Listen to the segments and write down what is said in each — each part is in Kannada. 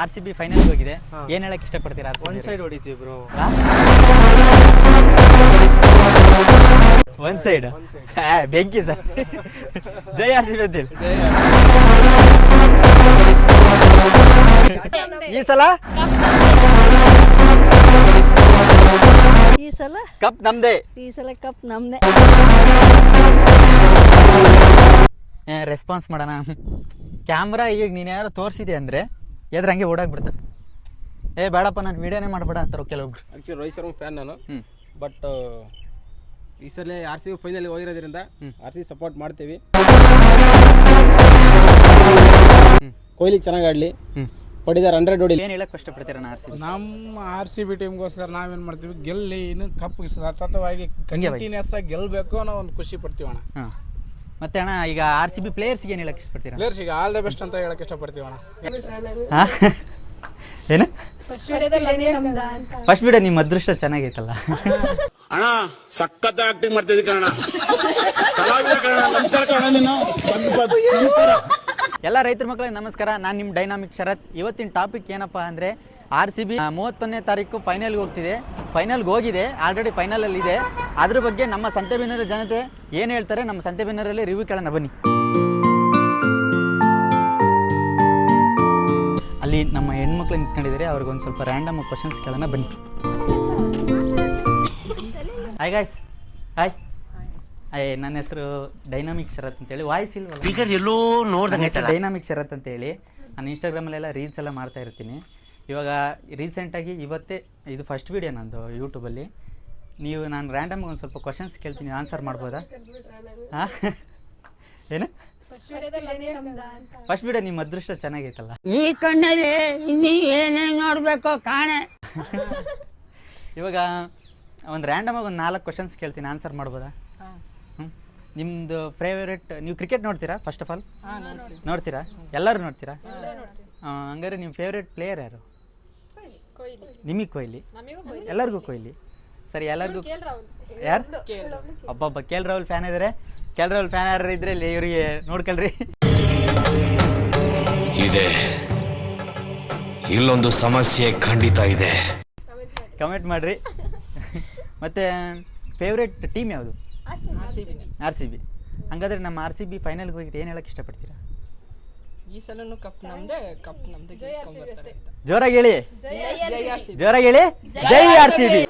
ಆರ್ ಸಿ ಬಿ ಫೈನಲ್ ಹೋಗಿದೆ, ಏನ್ ಹೇಳಕ್ ಇಷ್ಟಪಡ್ತೀರಾ? ಒನ್ ಸೈಡ್ ಹೊಡಿತೀವಿ ಬ್ರೋ. ಒನ್ ಸೈಡ್ ಬೆಂಕಿ ಸರ್. ಜೈ ಆರ್ ಸಿ ಬಿ ಅಂತೇಳಿ. ಈ ಸಲ ಕಪ್ ನಮ್ದೇ. ರೆಸ್ಪಾನ್ಸ್ ಮಾಡೋಣ. ಕ್ಯಾಮ್ರಾ ಈಗ ನೀನು ಯಾರು ತೋರಿಸಿದೆ ಅಂದರೆ ಎದ್ರ ಹಂಗೆ ಓಡಾಗ್ಬಿಡ್ತ. ಬೇಡಪ್ಪ ನಾನು ವಿಡಿಯೋನೇ ಮಾಡಬೇಡ ಅಂತಾರೆ ಕೆಲವೊಬ್ರು. ಆ್ಯಕ್ಚುಲಿ ರೋಹಿತ್ ಶರ್ಮಾ ಫ್ಯಾನ್ ನಾನು. ಬಟ್ ಈ ಸಲ ಆರ್ ಸಿ ಬಿ ಫೈನಲ್ ಹೋಗಿರೋದ್ರಿಂದ ಆರ್ ಸಿ ಸಪೋರ್ಟ್ ಮಾಡ್ತೀವಿ. ಕೊಹ್ಲಿ ಚೆನ್ನಾಗಿ ಆಡಲಿ, ಪಡಿದಾರ 100 ಹೊಡಿಲಿ. ಏನು ಹೇಳಕ್ಕೆ ಕಷ್ಟಪಡ್ತೀರ? ನಮ್ಮ ಆರ್ ಸಿ ಬಿ ಟೀಮ್ಗೋಸ್ಕರ ನಾವೇನು ಮಾಡ್ತೀವಿ, ಗೆಲ್ಲಿ ಇನ್ನು ಕಪ್ ಸತತವಾಗಿ ಕಂಟಿನ್ಯೂಸ್ ಆಗಿ ಗೆಲ್ಲಬೇಕು ಅನ್ನೋ ಒಂದು ಖುಷಿ ಪಡ್ತೀವಿ ಅಣ್ಣ. ಹಾಂ, ಮತ್ತೆ ಅಣ್ಣ ಈಗ ಆರ್ ಸಿ ಬಿ ಪ್ಲೇಯರ್ಸ್ಗೆ ಏನು ಹೇಳಕ್ಕೆ ಇಷ್ಟಪಡ್ತೀರಾ? ಪ್ಲೇಯರ್ಸಿಗೆ ಆಲ್ ದ ಬೆಸ್ಟ್ ಅಂತ ಹೇಳಕ್ಕೆ ಇಷ್ಟಪಡ್ತೀವಿ ಅಣ್ಣ. ಹಾಂ, ಏನು ಫಸ್ಟ್ ವಿಡಿಯೋ ನಿಮ್ಮ ಅದೃಷ್ಟ ಚೆನ್ನಾಗೈತಲ್ಲ ಅಣ್ಣ. ಸಖತ್ ಆಕ್ಟಿಂಗ್ ಮಾಡ್ತಿದ್ದೆ ಕಣ. ಎಲ್ಲ ರೈತರ ಮಕ್ಕಳಿಗೆ ನಮಸ್ಕಾರ. ನಾನು ನಿಮ್ಮ ಡೈನಾಮಿಕ್ ಶರತ್. ಇವತ್ತಿನ ಟಾಪಿಕ್ ಏನಪ್ಪ ಅಂದರೆ ಆರ್ ಸಿ ಬಿ 31ನೇ ತಾರೀಕು ಫೈನಲ್ಗೆ ಹೋಗ್ತಿದೆ. ಫೈನಲ್ಗೆ ಹೋಗಿದೆ, ಆಲ್ರೆಡಿ ಫೈನಲಲ್ಲಿ ಇದೆ. ಅದ್ರ ಬಗ್ಗೆ ನಮ್ಮ ಸಂತೆಬೆನ್ನೂರು ಜನತೆ ಏನು ಹೇಳ್ತಾರೆ, ನಮ್ಮ ಸಂತೆಬೆನ್ನೂರಲ್ಲಿ ರಿವ್ಯೂ ಕೇಳೋಣ ಬನ್ನಿ. ಅಲ್ಲಿ ನಮ್ಮ ಹೆಣ್ಮಕ್ಳು ನಿಂತ್ಕೊಂಡಿದ್ದಾರೆ, ಅವ್ರಿಗೊಂದು ಸ್ವಲ್ಪ ರ್ಯಾಂಡಮ್ ಕ್ವಶನ್ಸ್ ಕೇಳೋಣ ಬನ್ನಿ. Hi guys. ಹಾಯ್. ನನ್ನ ಹೆಸರು ಡೈನಾಮಿಕ್ ಶರತ್ ಅಂತೇಳಿ. ವಾಯ್ಸ್ ಇಲ್ವಲ್ಲ, ಡೈನಾಮಿಕ್ ಶರತ್ ಅಂತೇಳಿ. ನಾನು ಇನ್ಸ್ಟಾಗ್ರಾಮಲ್ಲೆಲ್ಲ ರೀಲ್ಸ್ ಎಲ್ಲ ಮಾಡ್ತಾ ಇರ್ತೀನಿ. ಇವಾಗ ರೀಸೆಂಟಾಗಿ ಇವತ್ತೇ ಇದು ಫಸ್ಟ್ ವೀಡಿಯೋ ನಂದು ಯೂಟ್ಯೂಬಲ್ಲಿ. ನೀವು ನಾನು ರ್ಯಾಂಡಮ್ ಒಂದು ಸ್ವಲ್ಪ ಕ್ವಶನ್ಸ್ ಕೇಳ್ತೀನಿ, ಆನ್ಸರ್ ಮಾಡ್ಬೋದಾ? ಹಾಂ, ಏನು ಫಸ್ಟ್ ವೀಡಿಯೋ ನಿಮ್ಮ ಅದೃಷ್ಟ ಚೆನ್ನಾಗೈತಲ್ಲ. ಈ ಕಣ್ಣಲ್ಲಿ ಇನ್ನೀ ಏನೇನು ನೋಡಬೇಕು ಕಾಣೆ. ಇವಾಗ ಒಂದು ರ್ಯಾಂಡಮಾಗಿ ಒಂದು 4 ಕ್ವಶನ್ಸ್ ಕೇಳ್ತೀನಿ, ಆನ್ಸರ್ ಮಾಡ್ಬೋದಾ? ನಿಮ್ಮದು ಫೇವರೆಟ್, ನೀವು ಕ್ರಿಕೆಟ್ ನೋಡ್ತೀರಾ? ಫಸ್ಟ್ ಆಫ್ ಆಲ್ ನೋಡ್ತೀರಾ? ಎಲ್ಲರೂ ನೋಡ್ತೀರಾ? ಹಂಗಾರೆ ನಿಮ್ಮ ಫೇವ್ರೆಟ್ ಪ್ಲೇಯರ್ ಯಾರು? ನಿಮಗೆ ಕೊಹ್ಲಿ, ಎಲ್ಲರಿಗೂ ಕೊಹ್ಲಿ. ಸರಿ, ಎಲ್ಲರಿಗೂ ಯಾರು? ಒಬ್ಬೊಬ್ಬ ಕೆ ಎಲ್ ರಾಹುಲ್ ಫ್ಯಾನ್ ಇದ್ದಾರೆ. ಕೆ ಎಲ್ ರಾಹುಲ್ ಫ್ಯಾನ್ ಯಾರು ಇದ್ರೆ ಇವರಿಗೆ ನೋಡ್ಕೊಳ್ರಿ. ಇದೆ ಇಲ್ಲೊಂದು ಸಮಸ್ಯೆ ಖಂಡಿತ ಇದೆ, ಕಮೆಂಟ್ ಮಾಡಿರಿ. ಮತ್ತು ಫೇವ್ರೆಟ್ ಟೀಮ್ ಯಾವುದು? R C B. ಹಂಗಾದ್ರೆ ನಮ್ಮ ಆರ್ ಸಿ ಬಿ ಫೈನಲ್ಗೆ ಹೋಗಿದ್ದು ಏನು ಹೇಳಕ್ಕೆ ಇಷ್ಟಪಡ್ತೀರಾ? ಈ ಸಲನೂ ಕಪ್ ನಮ್ದೇ ಜೋರಾಗಿ ಹೇಳಿ, ಜೋರಾಗಿ ಹೇಳಿ. ಜೈ ಆರ್ ಸಿ ಬಿ.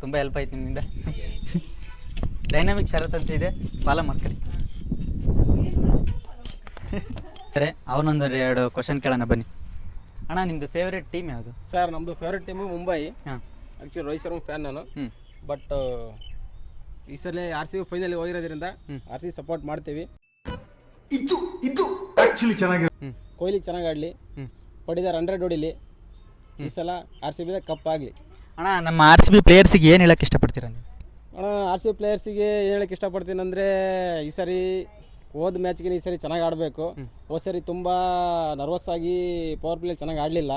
ತುಂಬ ಹೆಲ್ಪ್ ಆಯ್ತು ನಿಮ್ಮಿಂದ. ಡೈನಾಮಿಕ್ ಶರತ್ ಅಂತ ಇದೆ, ಫಾಲೋ ಮಾಡ್ಕೊಳ್ಳಿ. ಸರಿ, ಅವನೊಂದು 2 ಕ್ವಶನ್ ಕೇಳೋಣ ಬನ್ನಿ. ಅಣ್ಣ, ನಿಮ್ಮದು ಫೇವ್ರೆಟ್ ಟೀಮ್ ಯಾವುದು? ಸರ್, ನಮ್ಮದು ಫೇವ್ರೆಟ್ ಟೀಮು ಮುಂಬೈ. ಹಾಂ, ಆ್ಯಕ್ಚುಲಿ ರೋಹಿತ್ ಶರ್ಮಾ ಫ್ಯಾನ್ ನಾನು. ಬಟ್ ಈ ಸಲ ಆರ್ ಸಿ ಬಿ ಫೈನಲ್ ಹೋಗಿರೋದ್ರಿಂದ ಆರ್ ಸಿ ಸಪೋರ್ಟ್ ಮಾಡ್ತೀವಿ. ಇದು ಆ್ಯಕ್ಚುಲಿ ಚೆನ್ನಾಗಿದೆ. ಕೊಹ್ಲಿ ಚೆನ್ನಾಗಿ ಆಡಲಿ, ಪಡಿದಾರ 100 ಹೊಡಿಲಿ. ಈ ಸಲ ಆರ್ ಸಿ ಬಿದ ಕಪ್ ಆಗಲಿ. ಅಣ್ಣ, ನಮ್ಮ ಆರ್ ಸಿ ಬಿ ಪ್ಲೇಯರ್ಸಿಗೆ ಏನು ಹೇಳಕ್ಕೆ ಇಷ್ಟಪಡ್ತೀರಾ ನೀವು? ಅಣ್ಣ, ಆರ್ ಸಿ ಬಿ ಪ್ಲೇಯರ್ಸಿಗೆ ಏನು ಹೇಳಕ್ಕೆ ಇಷ್ಟಪಡ್ತೀನಿ ಅಂದರೆ, ಈ ಸರಿ ಹೋದ ಮ್ಯಾಚ್ಗೆ ಈ ಸರಿ ಚೆನ್ನಾಗಿ ಆಡಬೇಕು. ಹೋದ ಸರಿ ತುಂಬ ನರ್ವಸ್ ಆಗಿ ಪವರ್ ಪ್ಲೇ ಚೆನ್ನಾಗಿ ಆಡಲಿಲ್ಲ.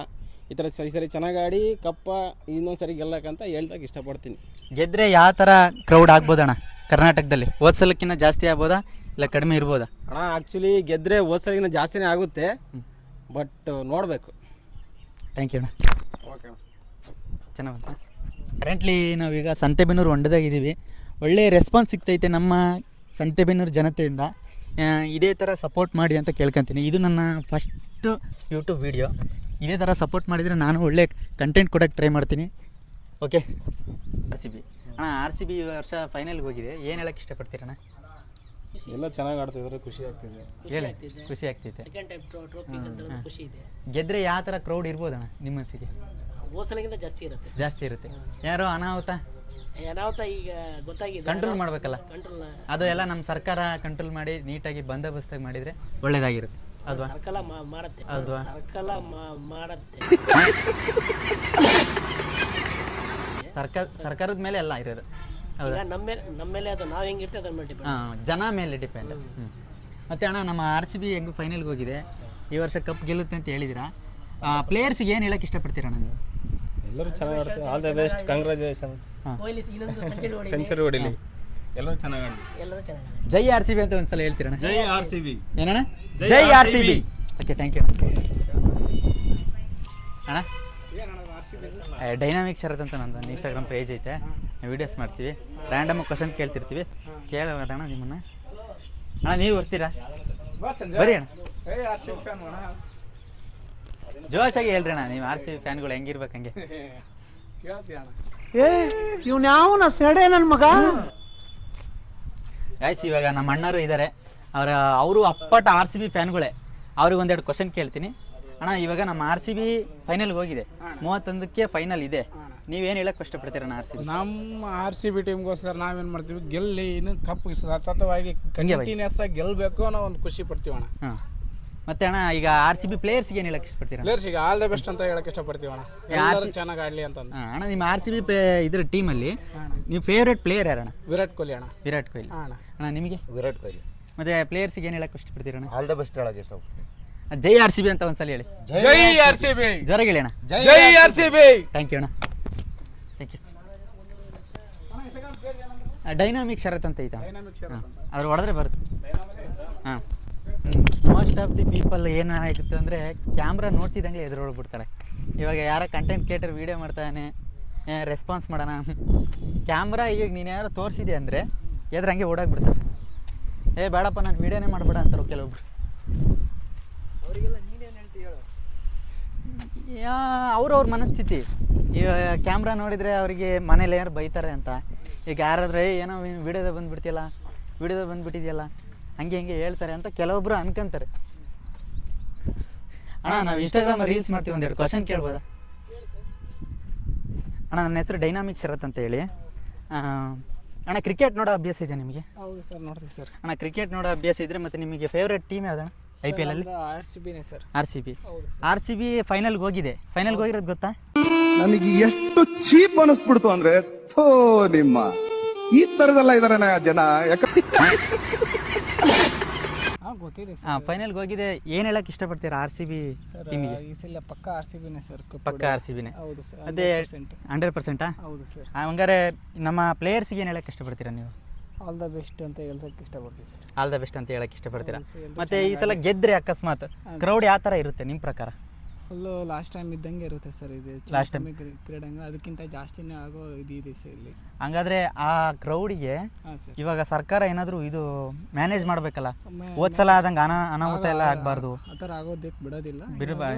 ಈ ಸರಿ ಚೆನ್ನಾಗಿ ಆಡಿ ಕಪ್ಪ ಇನ್ನೊಂದು ಸರಿ ಗೆಲ್ಲಕ್ಕಂತ ಹೇಳ್ತಕ್ಕೆ ಇಷ್ಟಪಡ್ತೀನಿ. ಗೆದ್ದರೆ ಯಾವ ಥರ ಕ್ರೌಡ್ ಆಗ್ಬೋದಣ್ಣ ಕರ್ನಾಟಕದಲ್ಲಿ? ಹೋದ ಸಲಕ್ಕಿಂತ ಜಾಸ್ತಿ ಆಗ್ಬೋದಾ ಇಲ್ಲ ಕಡಿಮೆ ಇರ್ಬೋದಾ? ಅಣ್ಣ, ಆ್ಯಕ್ಚುಲಿ ಗೆದ್ದರೆ ಹೋದ ಸಲಿಗಿನ ಜಾಸ್ತಿನೇ ಆಗುತ್ತೆ. ಬಟ್ ನೋಡಬೇಕು. ಥ್ಯಾಂಕ್ ಯು ಅಣ್ಣ. ಓಕೆ ಅಣ್ಣ, ಚೆನ್ನಾಗಿ. ಕರೆಂಟ್ಲಿ ನಾವೀಗ ಸಂತೆಬೆನ್ನೂರು ಹೊಂಡದಾಗಿದ್ದೀವಿ. ಒಳ್ಳೆಯ ರೆಸ್ಪಾನ್ಸ್ ಸಿಗ್ತೈತೆ ನಮ್ಮ ಸಂತೆಬೆನ್ನೂರು ಜನತೆಯಿಂದ. ಇದೇ ಥರ ಸಪೋರ್ಟ್ ಮಾಡಿ ಅಂತ ಕೇಳ್ಕೊತೀನಿ. ಇದು ನನ್ನ ಫಸ್ಟು ಯೂಟ್ಯೂಬ್ ವೀಡಿಯೋ. ಇದೇ ಥರ ಸಪೋರ್ಟ್ ಮಾಡಿದರೆ ನಾನು ಒಳ್ಳೆ ಕಂಟೆಂಟ್ ಕೊಡೋಕ್ಕೆ ಟ್ರೈ ಮಾಡ್ತೀನಿ. ಓಕೆ. ಆರ್ ಸಿ ಬಿ ಅಣ್ಣ, ಆರ್ ಸಿ ಬಿ ಈ ವರ್ಷ ಫೈನಲ್ಗೆ ಹೋಗಿದೆ, ಏನು ಹೇಳಕ್ಕೆ ಇಷ್ಟಪಡ್ತೀರಣ್ಣ? ಎಲ್ಲ ಚೆನ್ನಾಗಿ ಆಡ್ತಿದ್ರೆ ಖುಷಿ ಆಗ್ತಿದೆ. ಹೇಳಿ, ಖುಷಿ ಆಗ್ತೈತೆ. ಗೆದ್ದರೆ ಯಾವ ಥರ ಕ್ರೌಡ್ ಇರ್ಬೋದಣ್ಣ ನಿಮ್ಮ ಮನಸ್ಸಿಗೆ? ಹೋಸಲಿಗಿಂತ ಜಾಸ್ತಿ ಇರುತ್ತೆ. ಯಾರೋ ಅನಾಹುತ ಈಗ ಗೊತ್ತಾಗಿದೆ, ಕಂಟ್ರೋಲ್ ಮಾಡಬೇಕಲ್ಲ. ಅದು ಎಲ್ಲ ನಮ್ಮ ಸರ್ಕಾರ ಕಂಟ್ರೋಲ್ ಮಾಡಿ ನೀಟಾಗಿ ಬಂದೋಬಸ್ತಾಗಿ ಮಾಡಿದರೆ ಒಳ್ಳೇದಾಗಿರುತ್ತೆ. ಅಲ್ವಾ? ಸರ್ಕಾರ ಮಾಡುತ್ತೆ. ಸರ್ಕಾರದ ಮೇಲೆ ಎಲ್ಲ ಇರೋದು. ಹೌದಾ? ನಮ್ಮ ಮೇಲೆ ಅದು ನಾವು ಹೆಂಗಿರ್ತೀವಿ ಅದ್ರ ಮೇಲೆ ಡಿಪೆಂಡ್. ಜನ ಮೇಲೆ ಡಿಪೆಂಡ್. ಮತ್ತು ಅಣ್ಣ, ನಮ್ಮ ಆರ್ ಸಿ ಬಿ ಹೆಂಗೂ ಫೈನಲ್ಗೆ ಹೋಗಿದೆ, ಈ ವರ್ಷ ಕಪ್ ಗೆಲ್ಲುತ್ತೆ ಅಂತ ಹೇಳಿದಿರಾ. ಪ್ಲೇಯರ್ಸಿಗೆ ಏನು ಹೇಳಕ್ಕೆ ಇಷ್ಟಪಡ್ತೀರಣ್ಣ ನೀವು? ಎಲ್ಲರೂ ಚೆನ್ನಾಗಿ ಆಡ್ತಾರೆ. All the best, congratulations. Kohli ಇನ್ನೊಂದು ಸೆಂಚುರಿ ಹೊಡಿಲಿ, ಎಲ್ಲರೂ ಚೆನ್ನಾಗಿ ಆಡಲಿ. ಎಲ್ಲರೂ ಚೆನ್ನಾಗಿ ಜೈ RCB ಅಂತ ಒಂದ್ಸಲ ಹೇಳ್ತೀರಣ್ಣ? ಜೈ RCB. ಏನಣ್ಣ? ಜೈ RCB. ಓಕೆ, ಥ್ಯಾಂಕ್ ಯು ಅಣ್ಣ. ಡೈನಾಮಿಕ್ ಶರತ್ ಅಂತ ನಂದು ಇನ್ಸ್ಟಾಗ್ರಾಮ್ ಪೇಜ್ ಐತೆ, ವೀಡಿಯೋಸ್ ಮಾಡ್ತೀವಿ, ರ್ಯಾಂಡಮ್ ಕ್ವಶನ್ ಕೇಳ್ತಿರ್ತೀವಿ. ಕೇಳೋದಣ್ಣ ನಿಮ್ಮನ್ನ. ಅಣ್ಣ ನೀವು ಬರ್ತೀರಾ? ಬರೀ ಅಣ್ಣ, ಜೋಶಾಗಿ ಹೇಳ್ರಿ ಅಣ್ಣ. ನೀವು RCB ಫ್ಯಾನ್ಗಳು ಹೆಂಗಿರ್ಬೇಕು ಹಂಗೆ. ಇವ್ನು ಯಾವನ ಸೆಡೆ ನನ್ನ ಮಗ. ಗಾಯ್ಸ್, ಇವಾಗ ನಮ್ಮ ಅಣ್ಣರು ಇದ್ದಾರೆ, ಅವರು ಅಪ್ಪಟ RCB ಫ್ಯಾನ್ಗಳೇ. ಅವ್ರಿಗೆ ಒಂದೆರಡು ಕ್ವಶನ್ ಕೇಳ್ತೀನಿ ಅಣ್ಣ. ಇವಾಗ ನಮ್ಮ RCB ಫೈನಲ್ಗೆ ಹೋಗಿದೆ, 31ಕ್ಕೆ ಫೈನಲ್ ಇದೆ. ನೀವೇನು ಹೇಳಕ್ಕೆ ಕಷ್ಟಪಡ್ತೀರ ಅಣ್ಣ RCB? ನಮ್ಮ RCB ಟೀಮ್ಗೋಸ್ಕರ ನಾವೇನು ಮಾಡ್ತೀವಿ, ಗೆಲ್ಲಿ ಇನ್ನು ಕಪ್ ಸತತವಾಗಿ ಕಂಟಿನ್ಯೂಸ್ ಆಗಿ ಗೆಲ್ಲಬೇಕು ಅನ್ನೋ ಒಂದು ಖುಷಿ ಪಡ್ತೀವಿ ಅಣ್ಣ. ಹಾಂ, ಮತ್ತೆ ಅಣ್ಣ ಈಗ RCB ಪ್ಲೇಯರ್ಸ್ಗೆ ಏನು ಹೇಳಕ್ಕೆ ಇಷ್ಟಪಡ್ತೀರ? ಪ್ಲೇಯರ್ಸಿಗೆ ಆಲ್ ದ ಬೆಸ್ಟ್ ಅಂತ ಹೇಳಕ್ಕೆ ಇಷ್ಟಪಡ್ತೀವಿ ಅಣ್ಣ. ಎಲ್ಲರೂ ಚೆನ್ನಾಗಿ ಆಡಲಿ ಅಂತಂದು. ಅಣ್ಣ, ನಿಮ್ಮ RCB ಇದ್ರ ಟೀಮಲ್ಲಿ ನೀವು ಫೇವ್ರೇಟ್ ಪ್ಲೇಯರ್ ಯಾರಣ್ಣ? ವಿರಾಟ್ ಕೊಹ್ಲಿ ಅಣ್ಣ. ವಿರಾಟ್ ಕೊಹ್ಲಿ ಅಣ್ಣ. ನಿಮಗೆ? ವಿರಾಟ್ ಕೊಹ್ಲಿ. ಮತ್ತೆ ಪ್ಲೇಯರ್ಸ್ಗೆ ಏನು ಹೇಳಕ್ಕೆ ಇಷ್ಟಪಡ್ತೀರ ಅಣ್ಣ? ಆಲ್ ದ ಬೆಸ್ಟ್ ಹೇಳಕ್ಕೆ ಇಷ್ಟಪಡ್ತೀನಿ. ಜೈ RCB ಅಂತ ಒಂದ್ಸಲ ಹೇಳಿ. ಜೈ RCB. ಜ್ವರಗೆ ಹೇಳಿ ಅಣ್ಣ. ಜೈ RCB. ಥ್ಯಾಂಕ್ ಯು ಅಣ್ಣ, ಥ್ಯಾಂಕ್ ಯು. ಡೈನಾಮಿಕ್ ಶರತ್ ಅಂತ ಐತ, ಅದ್ರ ಹೊಡೆದ್ರೆ ಬರುತ್ತೆ. ಹಾಂ, ಮೋಸ್ಟ್ ಆಫ್ ದಿ ಪೀಪಲ್ ಏನಾಗುತ್ತೆ ಅಂದರೆ ಕ್ಯಾಮ್ರಾ ನೋಡ್ತಿದ್ದಂಗೆ ಎದುರೊಳಗ್ಬಿಡ್ತಾರೆ. ಇವಾಗ ಯಾರೋ ಕಂಟೆಂಟ್ ಕ್ರಿಯೇಟರ್ ವೀಡಿಯೋ ಮಾಡ್ತಾನೆ, ರೆಸ್ಪಾನ್ಸ್ ಮಾಡೋಣ, ಕ್ಯಾಮ್ರಾ ಈಗ ನೀನು ಯಾರೋ ತೋರಿಸಿದೆ ಅಂದರೆ ಎದುರಂಗೆ ಓಡಾಗ್ಬಿಡ್ತಾರೆ. ಬೇಡಪ್ಪ ನಾನು ವೀಡಿಯೋನೇ ಮಾಡಬೇಡ ಅಂತಾರೆ ಕೆಲವೊಬ್ರು. ಅವ್ರವ್ರ ಮನಸ್ಥಿತಿ. ಈಗ ಕ್ಯಾಮ್ರಾ ನೋಡಿದರೆ ಅವರಿಗೆ ಮನೇಲಿ ಯಾರು ಬೈತಾರೆ ಅಂತ. ಈಗ ಯಾರಾದ್ರೆ ಏನೋ ವೀಡಿಯೋದಾಗ ಬಂದುಬಿಟ್ಟಿದೆಯಲ್ಲ ಹಂಗೆ ಹಿಂಗೆ ಹೇಳ್ತಾರೆ ಅಂತ ಕೆಲವೊಬ್ರು ಅನ್ಕೊಂತಾರೆ. ಅಣ್ಣ, ನಾವು ಇನ್ಸ್ಟಾಗ್ರಾಮ್ ರೀಲ್ಸ್ ಮಾಡ್ತೀವಿ, ಒಂದೆರಡು ಕ್ವಶನ್ ಕೇಳ್ಬೋದಾ ಅಣ್ಣ? ನನ್ನ ಹೆಸರು ಡೈನಾಮಿಕ್ ಶರತ್ ಅಂತ ಹೇಳಿ. ಅಣ್ಣ, ಕ್ರಿಕೆಟ್ ನೋಡೋ ಅಭ್ಯಾಸ ಇದೆ ನಿಮಗೆ? ಹೌದು ಸರ್, ನೋಡ್ತೀವಿ ಸರ್. ಅಣ್ಣ, ಕ್ರಿಕೆಟ್ ನೋಡೋ ಅಭ್ಯಾಸ ಇದ್ದರೆ ಮತ್ತು ನಿಮಗೆ ಫೇವ್ರೇಟ್ ಟೀಮ್ ಯಾವ್ದಣ್ಣ IPL ಅಲ್ಲಿ? RCBನೇ ಸರ್. RCB ಫೈನಲ್ಗೆ ಹೋಗಿದೆ. ಫೈನಲ್ಗೆ ಹೋಗಿರೋದು ಗೊತ್ತಾ? ನನಗೆ ಎಷ್ಟು ಚೀಪ್ ಅನಿಸ್ಬಿಡ್ತು ಅಂದ್ರೆ, ಥೋ ನಿಮ್ಮ ಈ ತರದೆಲ್ಲ ಇದಾರೆ ಜನ. ಗೊತ್ತಿದೆ ಸರ್. ಹಾಂ, ಫೈನಲ್ಗೆ ಹೋಗಿದೆ. ಏನು ಹೇಳಕ್ಕೆ ಇಷ್ಟಪಡ್ತೀರಾ RCB ಟೀಮಿಗೆ? ಈ ಸಲ ಪಕ್ಕ RCBನೇ ಸರ್. ಪಕ್ಕ RCBನೇ. ಹೌದು ಸರ್. ಅದೇ 100%? ಹೌದು ಸರ್. ಹಂಗಾರೆ ನಮ್ಮ ಪ್ಲೇಯರ್ಸ್ಗೆ ಏನು ಹೇಳಕ್ಕೆ ಇಷ್ಟಪಡ್ತೀರಾ ನೀವು? ಆಲ್ ದ ಬೆಸ್ಟ್ ಅಂತ ಹೇಳಕ್ಕೆ ಇಷ್ಟಪಡ್ತೀವಿ ಸರ್. ಆಲ್ ದ ಬೆಸ್ಟ್ ಅಂತ ಹೇಳಕ್ಕೆ ಇಷ್ಟಪಡ್ತೀರಾ? ಮತ್ತೆ ಈ ಸಲ ಗೆದ್ದರೆ ಅಕಸ್ಮಾತ್ ಕ್ರೌಡ್ ಯಾವ ಥರ ಇರುತ್ತೆ ನಿಮ್ಮ ಪ್ರಕಾರ? ಫುಲ್ಲು ಲಾಸ್ಟ್ ಟೈಮ್ ಇದ್ದಂಗೆ ಇರುತ್ತೆ ಸರ್. ಇದು ಲಾಸ್ಟ್ ಟೈಮ್ ಕ್ರೀಡಾಂಗಣ ಅದಕ್ಕಿಂತ ಜಾಸ್ತಿನೇ ಆಗೋ ಇದೆ ಸರ್ ಇಲ್ಲಿ. ಹಂಗಾದ್ರೆ ಆ ಕ್ರೌಡಿಗೆ ಇವಾಗ ಸರ್ಕಾರ ಏನಾದರೂ ಇದು ಮ್ಯಾನೇಜ್ ಮಾಡಬೇಕಲ್ಲ. ಹೋದ ಸಲ ಆದಂಗೆ ಅನಾಹುತ ಎಲ್ಲ ಆಗಬಾರ್ದು. ಆ ಥರ ಆಗೋದಕ್ಕೆ ಬಿಡೋದಿಲ್ಲ.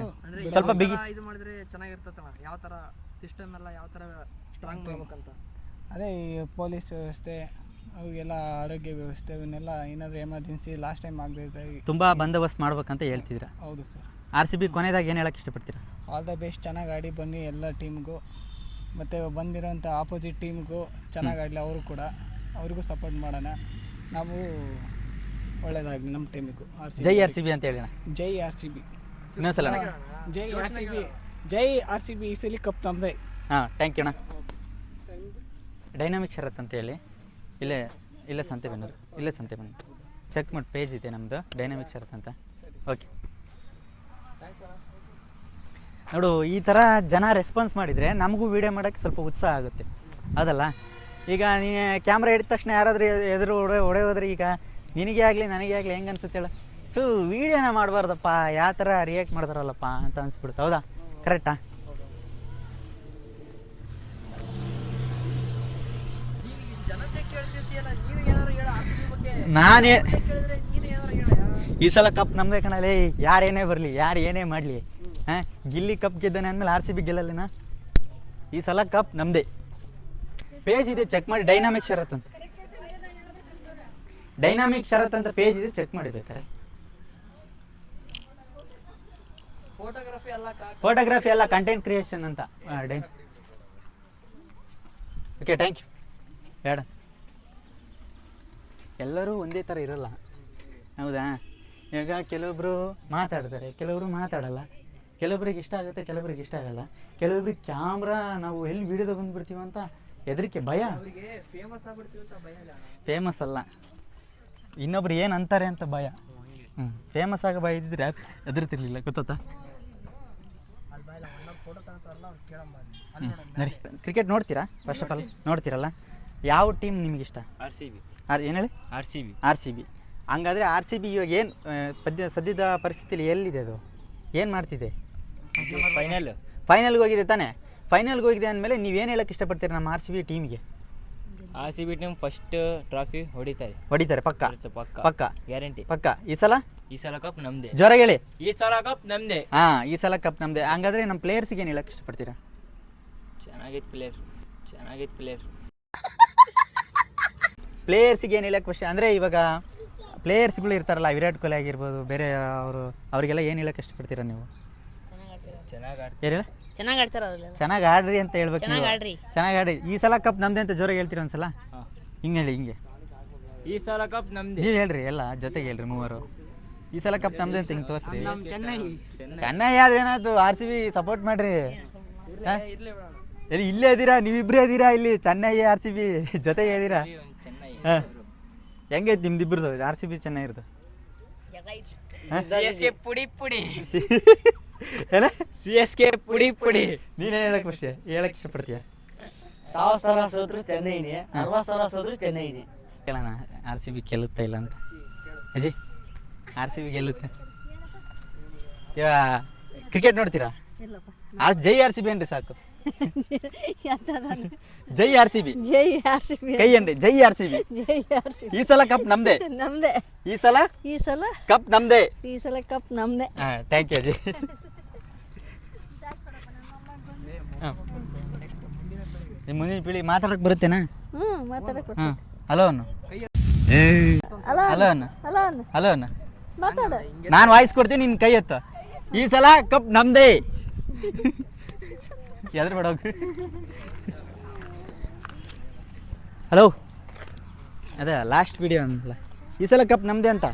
ಸ್ವಲ್ಪ ಬಿಗಿ ಇದು ಮಾಡಿದ್ರೆ ಚೆನ್ನಾಗಿರ್ತೈತಲ್ಲ. ಯಾವ ಥರ ಸಿಸ್ಟಮ್ ಎಲ್ಲ ಯಾವ ಥರ ಸ್ಟ್ರಾಂಗ್ ಮಾಡ್ಬೇಕಂತ. ಅದೇ ಈ ಪೊಲೀಸ್ ವ್ಯವಸ್ಥೆ, ಅವೆಲ್ಲ ಆರೋಗ್ಯ ವ್ಯವಸ್ಥೆ, ಇವನ್ನೆಲ್ಲ ಏನಾದರೂ ಎಮರ್ಜೆನ್ಸಿ ಲಾಸ್ಟ್ ಟೈಮ್ ಆಗದೆ ತುಂಬ ಬಂದೋಬಸ್ತ್ ಮಾಡ್ಬೇಕಂತ ಹೇಳ್ತಿದ್ದೀರಾ? ಹೌದು ಸರ್. RCB ಕೊನೆಯದಾಗಿ ಏನು ಹೇಳಕ್ಕೆ ಇಷ್ಟಪಡ್ತೀರಾ? ಆಲ್ ದ ಬೆಸ್ಟ್, ಚೆನ್ನಾಗಿ ಆಡಿ ಬನ್ನಿ ಎಲ್ಲ ಟೀಮ್ಗೂ. ಮತ್ತು ಬಂದಿರೋಂಥ ಆಪೋಸಿಟ್ ಟೀಮ್ಗೂ ಚೆನ್ನಾಗಿ ಆಡಲಿ, ಅವರು ಕೂಡ ಅವ್ರಿಗೂ ಸಪೋರ್ಟ್ ಮಾಡೋಣ. ನಾವು ಒಳ್ಳೇದಾಗಲಿ ನಮ್ಮ ಟೀಮಿಗೂ. ಜೈ RCB ಅಂತ ಹೇಳೋಣ. ಜೈ RCB. ಇನ್ನೊಂದ್ಸಲ ಜೈ RCB. ಜೈ RCB. ಈ ಸಲ ಕಪ್ ನಮ್ಮದೇ. ಹಾಂ, ಥ್ಯಾಂಕ್ ಯು ಅಣ್ಣ. ಡೈನಾಮಿಕ್ ಶರತ್ ಅಂತ ಹೇಳಿ, ಇಲ್ಲೇ ಸಂತೆಬೆನ್ನೂರು ಚೆಕ್ ಮಾಡಿ ಪೇಜ್ ಇದೆ ನಮ್ಮದು, ಡೈನಾಮಿಕ್ ಶರತ್ ಅಂತ. ಓಕೆ, ನೋಡು, ಈ ಥರ ಜನ ರೆಸ್ಪಾನ್ಸ್ ಮಾಡಿದರೆ ನಮಗೂ ವೀಡಿಯೋ ಮಾಡೋಕ್ಕೆ ಸ್ವಲ್ಪ ಉತ್ಸಾಹ ಆಗುತ್ತೆ, ಅದಲ್ಲ? ಈಗ ನೀ ಕ್ಯಾಮ್ರಾ ಹಿಡಿದ ತಕ್ಷಣ ಯಾರಾದರೂ ಎದುರು ಹೊಡೆಯೋದ್ರೆ ಈಗ ನಿನಗೆ ಆಗಲಿ ನನಗೆ ಆಗಲಿ ಹೆಂಗೆ ಅನ್ಸುತ್ತೆ ಹೇಳ? ವೀಡಿಯೋನ ಮಾಡಬಾರ್ದಪ್ಪ, ಯಾವ ಥರ ರಿಯಾಕ್ಟ್ ಮಾಡ್ತಾರಲ್ಲಪ್ಪ ಅಂತ ಅನಿಸ್ಬಿಡುತ್ತೆ. ಹೌದಾ? ಕರೆಕ್ಟಾ? ನಾನೇ ಈ ಸಲ ಕಪ್ ನಮ್ಮದೇ ಕಣಲೇ. ಯಾರೇನೇ ಬರಲಿ, ಯಾರು ಏನೇ ಮಾಡಲಿ, ಹಾಂ, ಗಿಲ್ಲಿ ಕಪ್ ಗೆದ್ದಾನೆ ಅಂದಮೇಲೆ RCB ಗೆಲ್ಲಲ್ಲ. ಈ ಸಲ ಕಪ್ ನಮ್ಮದೇ. ಪೇಜ್ ಇದೆ, ಚೆಕ್ ಮಾಡಿ. ಡೈನಾಮಿಕ್ ಶರತ್ ಅಂತ ಪೇಜ್ ಇದೆ, ಚೆಕ್ ಮಾಡಿ ಬೇಕಾರೆ. ಫೋಟೋಗ್ರಫಿ ಎಲ್ಲ ಕಂಟೆಂಟ್ ಕ್ರಿಯೇಷನ್ ಅಂತ. Okay, thank you. ಬೇಡ, ಎಲ್ಲರೂ ಒಂದೇ ಥರ ಇರೋಲ್ಲ, ಹೌದಾ? ಈಗ ಕೆಲವೊಬ್ಬರು ಮಾತಾಡ್ತಾರೆ, ಕೆಲವರು ಮಾತಾಡಲ್ಲ. ಕೆಲವೊಬ್ರಿಗೆ ಇಷ್ಟ ಆಗುತ್ತೆ, ಕೆಲವೊಬ್ರಿಗೆ ಇಷ್ಟ ಆಗಲ್ಲ. ಕೆಲವೊಬ್ರಿಗೆ ಕ್ಯಾಮ್ರಾ ನಾವು ಎಲ್ಲಿ ವೀಡಿಯೋದಾಗ ಬಂದುಬಿಡ್ತೀವಿ ಅಂತ ಹೆದರಿಕೆ, ಭಯ. ಫೇಮಸ್ ಅಲ್ಲ, ಇನ್ನೊಬ್ರು ಏನು ಅಂತಾರೆ ಅಂತ ಭಯ. ಫೇಮಸ್ ಆಗ ಭಯ ಇದ್ದಿದ್ರೆ ಹೆದರ್ತಿರ್ಲಿಲ್ಲ, ಗೊತ್ತಾ? ಫೋಟೋ ತಗೋತಾರಲ್ಲ ಅವ್ರು ಕೇಳಮ್ಮ ನಡಿ ಕ್ರಿಕೆಟ್ ನೋಡ್ತೀರಾ ಫಸ್ಟ್ ಆಫ್ ಆಲ್ ನೋಡ್ತೀರಲ್ಲ ಯಾವ ಟೀಮ್ ನಿಮಗಿಷ್ಟ RCB ಏನು ಹೇಳಿ RCB ಆರ್ ಸಿ ಬಿ ಹಂಗಾದರೆ ಆರ್ ಸಿ ಬಿ ಇವಾಗ ಏನು ಸದ್ಯದ ಪರಿಸ್ಥಿತಿಯಲ್ಲಿ ಎಲ್ಲಿದೆ ಅದು ಏನು ಮಾಡ್ತಿದೆ ಫೈನಲ್ಗೆ ಹೋಗಿದೆ ತಾನೇ ಫೈನಲ್ಗೆ ಹೋಗಿದೆ ಅಂದಮೇಲೆ ನೀವೇನು ಹೇಳಕ್ಕೆ ಇಷ್ಟಪಡ್ತೀರಿ ನಮ್ಮ ಆರ್ ಸಿ ಬಿ ಟೀಮಿಗೆ RCB ಟೀಮ್ ಫಸ್ಟ್ ಟ್ರಾಫಿ ಹೊಡಿತಾರೆ ಪಕ್ಕ ಪಕ್ಕ ಗ್ಯಾರಂಟಿ ಪಕ್ಕ ಈ ಸಲ ಕಪ್ ನಮ್ದೇ ಜ್ವರ ಹೇಳಿ ಈ ಸಲ ಕಪ್ ನಮ್ದೇ ಹಾಂ ಈ ಸಲ ಕಪ್ ನಮ್ಮದೇ ಹಂಗಾದ್ರೆ ನಮ್ಮ ಪ್ಲೇಯರ್ಸಿಗೆ ಏನು ಹೇಳಕ್ಕೆ ಇಷ್ಟಪಡ್ತೀರಾ ಚೆನ್ನಾಗಿತ್ತು ಪ್ಲೇಯರ್ ಪ್ಲೇಯರ್ಸಿಗೆ ಏನು ಹೇಳಕ್ಕೆ ಅಂದರೆ ಇವಾಗ ಪ್ಲೇಯರ್ಸ್ಗಳು ಇರ್ತಾರಲ್ಲ ವಿರಾಟ್ ಕೊಹ್ಲಿ ಆಗಿರ್ಬೋದು ಬೇರೆ ಅವರಿಗೆಲ್ಲ ಏನು ಹೇಳಕ್ಕೆ ಇಷ್ಟಪಡ್ತೀರಾ ನೀವು ಏನು ಹೇಳ ಚೆನ್ನಾಗಿ ಆಡ್ತಾರ ಅವ್ರೆಲ್ಲ. ಚೆನ್ನಾಗಿ ಆಡ್ರಿ ಅಂತ ಹೇಳ್ಬೇಕು ಚೆನ್ನಾಗಿ ಆಡ್ರಿ. ಚೆನ್ನಾಗಿ ಆಡ್ರಿ ಈ ಸಲ ಕಪ್ ನಮ್ದೇ ಅಂತ ಜೋರಾಗಿ ಹೇಳ್ತೀರ ಒಂದ್ಸಲ ಹಿಂಗೆ ಹೇಳಿ ಹಿಂಗೆ ಈ ಸಲ ಕಪ್ ನಮ್ದೇ ನೀವು ಹೇಳ್ರಿ ಎಲ್ಲ ಜೊತೆಗೆ ಹೇಳ್ರಿ ಮೂವರು ಈ ಸಲ ಕಪ್ ನಮ್ದೇ ಅಂತ ಹಿಂಗೆ ತೋರಿಸ್ರಿ ಚೆನ್ನೈ ಆದ್ರೆ ಏನಾಯ್ತು ಆರ್ ಸಿ ಬಿ ಸಪೋರ್ಟ್ ಮಾಡ್ರಿ ಇಲ್ಲೇ ಇದ್ದೀರಾ ನೀವಿಬ್ಬರೇ ಇದ್ದೀರಾ ಇಲ್ಲಿ ಚೆನ್ನೈ ಆರ್ ಸಿ ಬಿ ಜೊತೆಗೆ ಇದ್ದೀರಾ ಹಾಂ ಹೆಂಗೈತೆ ನಿಮ್ದಿಬ್ಬರದು ಆರ್ ಸಿ ಬಿ ಚೆನ್ನಾಗಿರೋದು ಪುಡಿ ಏನ CSK ಪುಡಿ ನೀನೇನು ಹೇಳಕ್ ಖುಷಿ ಹೇಳಕ್ ಇಷ್ಟಪಡ್ತೀಯ 1000 ಸಲ ಸೋತ್ರು ಚೆನ್ನೈನೇ 60 ಸಲ ಸೋತ್ರು ಚೆನ್ನೈನೇ ಕೇಳೋಣ ಆರ್ ಸಿ ಬಿ ಗೆಲ್ಲುತ್ತಾ ಇಲ್ಲ ಅಂತ ಅಜಿ ಆರ್ ಸಿ ಬಿ ಗೆಲ್ಲುತ್ತೆ ಇವಾಗ ಕ್ರಿಕೆಟ್ ನೋಡ್ತೀರಾ ಇಲ್ಲಪ್ಪ ಜೈ ಆರ್ ಸಿ ಬಿ ಏನ್ರಿ ಸಾಕು ಜೈ ಆರ್ ಸಿ ಬಿ ಜೈ RCB ಕೈ ಏನ್ರಿ ಜೈ ಆರ್ ಸಿ ಬಿ ಜೈ RCB ಈ ಸಲ ಕಪ್ ನಮ್ದೇ ನಮ್ದೇ ಈ ಸಲ ಕಪ್ ನಮ್ದೇ ಈ ಸಲ ಕಪ್ ನಮ್ದೇ ಹಾಂ ಥ್ಯಾಂಕ್ ಯು ಅಜಿ ನಿಮ್ಮ ಮುಂದಿನ ಪೀಳಿ ಮಾತಾಡಕ್ಕೆ ಬರುತ್ತೇನಾ ಮಾತಾಡಕ್ ಹಾಂ ಹಲೋ ಅನ್ನು ಹಲೋ ಅನ್ನು ಹಲೋ ಅನ್ನು ಮಾತಾಡ ನಾನು ವಾಯ್ಸ್ ಕೊಡ್ತೀನಿ ನಿನ್ನ ಕೈ ಎತ್ತ ಈ ಸಲ ಕಪ್ ನಮ್ದೇ ಎದ್ರ ಬೇಡ ಹಲೋ ಅದೇ ಲಾಸ್ಟ್ ವಿಡಿಯೋ ಅಂತಲ್ಲ ಈ ಸಲ ಕಪ್ ನಮ್ದೇ ಅಂತ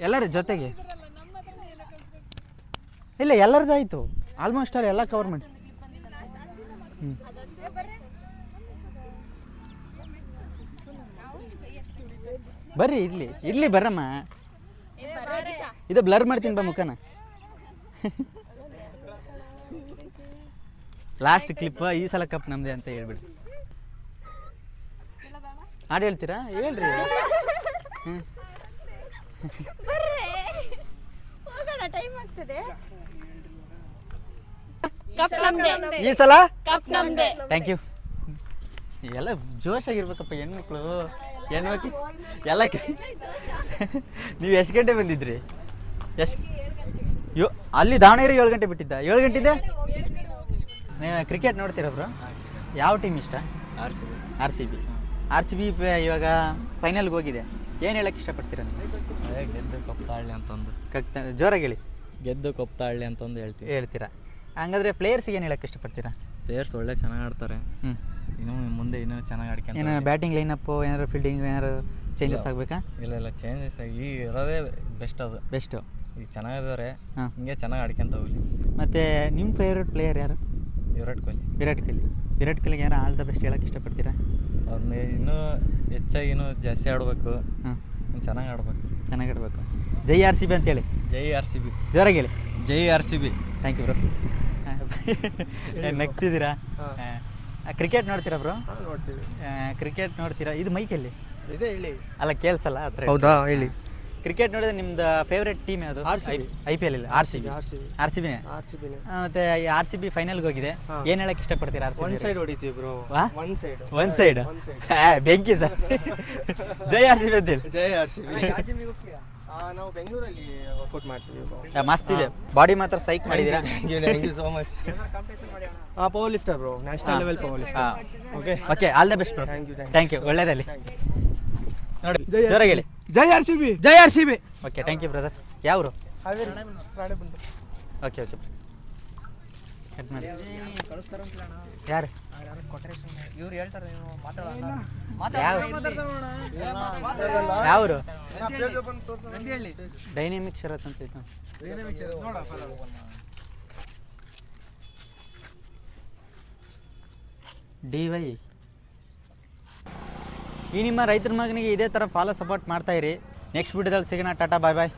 ಎಲ್ಲರ ಜೊತೆಗೆ ಇಲ್ಲ ಎಲ್ಲರದ್ದು ಆಯಿತು ಆಲ್ಮೋಸ್ಟ್ ಅಲ್ಲಿ ಎಲ್ಲ ಕವರ್ ಮಾಡಿ ಬರ್ರಿ ಇರ್ಲಿ ಬರ್ರಮ್ಮ ಇದು ಬ್ಲರ್ ಮಾಡ್ತೀನಿ ಬಾ ಮುಖನ ಲಾಸ್ಟ್ ಕ್ಲಿಪ್ ಈ ಸಲ ಕಪ್ ನಮ್ದೇ ಅಂತ ಹೇಳ್ಬಿಡಿ ಹಾಡು ಹೇಳ್ತೀರಾ ಹೇಳ್ರಿ ಈ ಸಲ ಥ್ಯಾಂಕ್ ಯು ಎಲ್ಲ ಜೋಶಾಗಿರ್ಬೇಕಪ್ಪ ಹೆಣ್ಮಕ್ಳು ಎಲ್ಲ ನೀವು ಎಷ್ಟು ಗಂಟೆ ಬಂದಿದ್ರಿ ಅಲ್ಲಿ ದಾವಣಗೆರೆ 7 ಗಂಟೆ ಬಿಟ್ಟಿದ್ದ 7 ಗಂಟೆದೆ ನೀವು ಕ್ರಿಕೆಟ್ ನೋಡ್ತೀರಾ ಬ್ರೋ ಯಾವ ಟೀಮ್ ಇಷ್ಟ ಆರ್ ಸಿ ಬಿ ಇವಾಗ ಫೈನಲ್ಗೆ ಹೋಗಿದೆ ಏನು ಹೇಳಕ್ಕೆ ಇಷ್ಟಪಡ್ತೀರಾ ನೀವು ಗೆದ್ದು ಕಪ್ ತಾಳ್ಲಿ ಅಂತಂದು ಜೋರಾಗಿ ಹೇಳಿ ಗೆದ್ದು ಕಪ್ ತಾಳ್ಲಿ ಅಂತಂದು ಹೇಳ್ತೀರಾ ಹಂಗಾದ್ರೆ ಪ್ಲೇಯರ್ಸಿಗೆ ಏನು ಹೇಳಕ್ಕೆ ಇಷ್ಟಪಡ್ತೀರಾ ಪ್ಲೇಯರ್ಸ್ ಒಳ್ಳೆ ಚೆನ್ನಾಗಿ ಆಡ್ತಾರೆ ಇನ್ನೂ ಮುಂದೆ ಇನ್ನೂ ಚೆನ್ನಾಗಿ ಆಡ್ಕೊಂಡು ಏನು ಬ್ಯಾಟಿಂಗ್ ಲೈನಪ್ಪು ಏನಾದ್ರು ಫೀಲ್ಡಿಂಗ್ ಏನಾದ್ರು ಚೇಂಜಸ್ ಆಗಬೇಕಾ ಇಲ್ಲ ಚೇಂಜಸ್ ಆಗಿ ಇರೋದೇ ಬೆಸ್ಟ್ ಅದು ಬೆಸ್ಟು ಈಗ ಚೆನ್ನಾಗಿದ್ದಾರೆ ಹಾಂ ಹಿಂಗೆ ಚೆನ್ನಾಗಿ ಆಡ್ಕೊಂತ ಹೋಗ್ಲಿ ಮತ್ತು ನಿಮ್ಮ ಫೇವ್ರೆಟ್ ಪ್ಲೇಯರ್ ಯಾರು ವಿರಾಟ್ ಕೊಹ್ಲಿ ವಿರಾಟ್ ಕೊಹ್ಲಿಗೆ ಯಾರು ಆಲ್ ದ ಬೆಸ್ಟ್ ಹೇಳಕ್ಕೆ ಇಷ್ಟಪಡ್ತೀರಾ ಅವ್ರನ್ನ ಇನ್ನೂ ಹೆಚ್ಚಾಗಿ ಇನ್ನೂ ಜಾಸ್ತಿ ಆಡಬೇಕು ಹಾಂ ಚೆನ್ನಾಗಿ ಆಡಬೇಕು ಜೈ ಆರ್ ಸಿ ಬಿ ಅಂತೇಳಿ ಜೈ RCB ಜೋರಾಗಿ ಹೇಳಿ ಜೈ RCB ಥ್ಯಾಂಕ್ ಯು ಬ್ರೋ ನಗ್ತಿದ್ದೀರಾ ಕ್ರಿಕೆಟ್ ನೋಡ್ತೀರಾ ಬ್ರೋ ನೋಡ್ತೀವಿ ಕ್ರಿಕೆಟ್ ನೋಡ್ತೀರಾ ಇದು ಮೈಕಲ್ಲಿ ಇದೆ ಹೇಳಿ ಅಲ್ಲ ಕೇಳಿಸಲ್ಲ ಹತ್ರ ಹೌದಾ ಹೇಳಿ ಕ್ರಿಕೆಟ್ ನೋಡಿದ್ರೆ ನಿಮ್ದು ಫೇವ್ರೆಟ್ ಟೀಮ್ ಯಾವುದು IPL ಇಲ್ಲ ಆರ್ ಸಿ ಬಿನೇ ಮತ್ತೆ ಆರ್ ಸಿ ಬಿ ಫೈನಲ್ಗೆ ಹೋಗಿದೆ ಏನು ಹೇಳಕ್ಕೆ ಇಷ್ಟಪಡ್ತೀರಾ ಆರ್ ಸಿ ಬಿ ಸೈಡ್ ಹೊಡಿತೀವಿ ಬ್ರೋ ಒನ್ ಸೈಡ್ ಬೆಂಕಿ ಸರ್ ಜೈ ಆರ್ ಸಿ ಬಿ ಅಂತೇಳಿ ಜೈ RCB ನಾವು ಬೆಂಗಳೂರಲ್ಲಿ ವರ್ಕೌಟ್ ಮಾಡ್ತೀವಿ ಮಸ್ತ್ ಇದೆ ಬಾಡಿ ಮಾತ್ರ ಸೈಕ್ ಮಾಡಿದ್ದೀರಾ thank you so much power lifter bro national level power lifter okay all the best bro thank you ಒಳ್ಳೇದಲ್ಲಿ ನೋಡಿ ಜೋರಾಗಿ ಹೇಳಿ ಜೈ RCB okay thank you brother ಯಾವರು ಓಕೆ ಕಟ್ ಮಾಡಿ ಯಾರು ಇವ್ರು ಹೇಳ್ತಾರೆ ಯಾವರು ಡೈನಾಮಿಕ್ ಶರತ್ ಅಂತ ಇತ್ತು DY ಈ ನಿಮ್ಮ ರೈತರ ಮಗನಿಗೆ ಇದೇ ಥರ ಫಾಲೋ ಸಪೋರ್ಟ್ ಮಾಡ್ತಾ ಇರಿ ನೆಕ್ಸ್ಟ್ ವಿಡಿಯೋದಲ್ಲಿ ಸಿಗೋಣ ಟಾಟಾ ಬಾಯ್